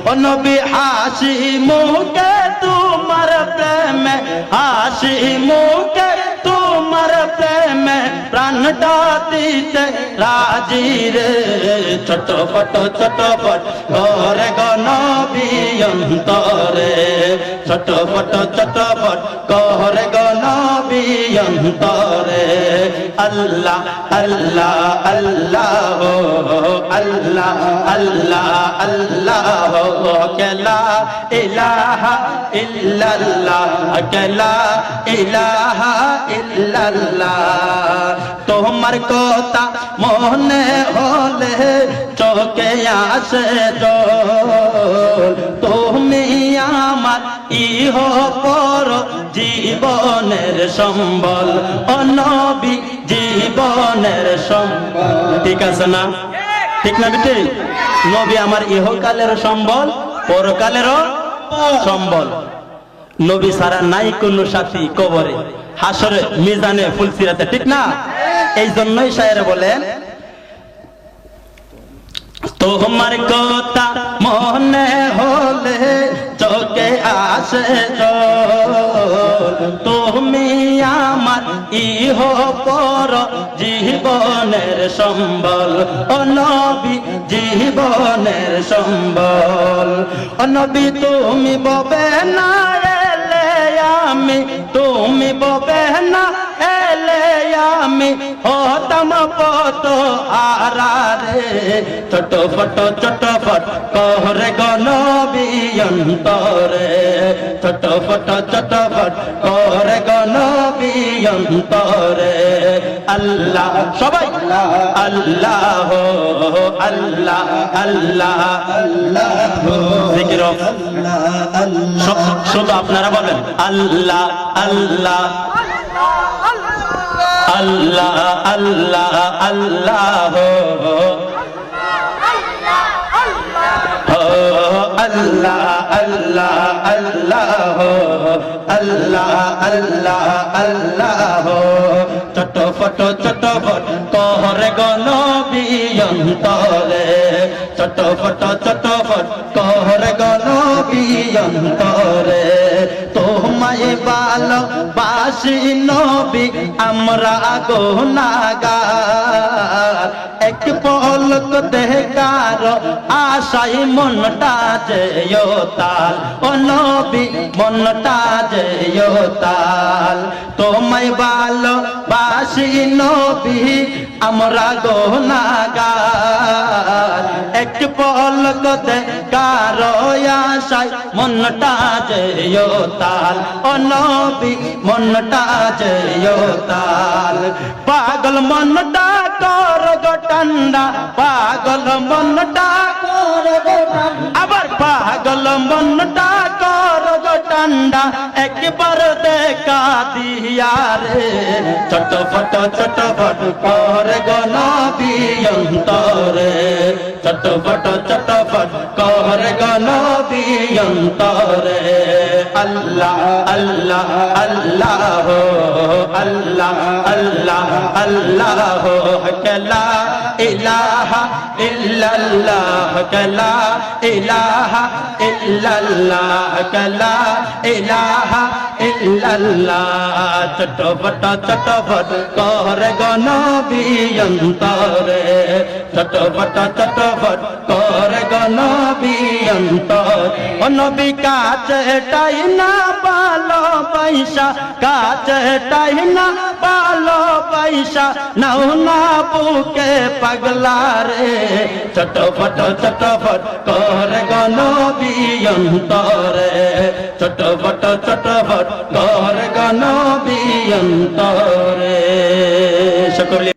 ও নবী হাসি মুখে তোমার প্রেমে, হাসি মুখে তোমার প্রেমে প্রাণটা দিতে রাজি রে। ছটফট ছটফট করে গো নবী অন্তরে, ছটফট ছটফট করে গো নবী অন্তরে। আল্লাহ আল্লাহ আল্লাহ আল্লাহ আল্লাহ আল্লাহ লা ইলাহা ইল্লাল্লাহ লা ইলাহা ইল্লাল্লাহ। তোমার কথা মনে হলে চোখে আসে জল, তুমি আমার ইহ পর জীবনের সম্বল, ও নবী জীবনের সম্বল। ঠিক আছে না? ঠিক না বেটি? নবী আমার ইহকালের সম্বল, পরকালেরও সম্বল। নবী ছাড়া নাই কোনো সাথী কবরে, হাসরে, মিজানে, ফুলসিরাতে। ঠিক না? এই জন্যই শায়ের বলেন, তোমার কথা মনে হলে চোখে আসে জল, তুমি আমার ইহ পর জীবনের সম্বল, ও নবী জীবনের সম্বল। ও নবী তুমি ববে না এলে আমি, তুমি ববে না এলে আমি হতাম পত আরারে। ছটফট ছটফট করে গো নবী অন্তরে, ছটফট ছটফট করে গো নবী অন্তরে। আল্লাহ সবাই আল্লাহ আল্লাহ আল্লাহ আল্লাহ জিকির শুধু আপনারা বলেন আল্লাহ আল্লাহ আল্লাহ আল্লাহ আল্লাহ আল্লাহ আল্লাহ আল্লাহ আল্লাহ আল্লাহ আল্লাহ। ছটফট ছটফট করে গো নবী অন্তরে, ছটফট ছটফট করে গো নবী অন্তরে। তোমায় ভালোবাসি নবী আমরা গুনাহগার, এক পলক দেখার আশায় মনটা যেও তাল, ও নবী মনটা যেও তাল। তোমায় ভালোবাসি নবী আমরা গুনাহগার, এক পলক দেখার আশায় মনটা যেও তাল, ও নবী মনটা যেও তাল। পাগল মনটা কর গো ঠান্ডা, পাগল মনটা কর গো ঠান্ডা, আবার পাগল মনটা কর গো ঠান্ডা একবার দেখা দিয়া রে। ছটফট ছটফট করে গো নবী অন্তরে, ছটফট ছটফট করে গো নবী অন্তরে। আল্লাহ আল্লাহ আল্লাহ আল্লাহ আল্লাহ আল্লাহ লা ইলাহা ইল্লাল্লাহ লা ইলাহা ইল্লাল্লাহ লা ইলাহা ইল্লাল্লাহ। ছটফট ছটফট করে গো নবী অন্তরে, ছটফট ছটফট করে গো নবী অন্তর। ও নবী কাছে টাই না পালো পয়সা, কাছে টাই না পালো পয়সা নাও না বুকে পাগলা রে। ছটফট ছটফট করে গো নবী অন্তরে, ছটফট ছটফট করে গো নবী অন্তরে। সকলে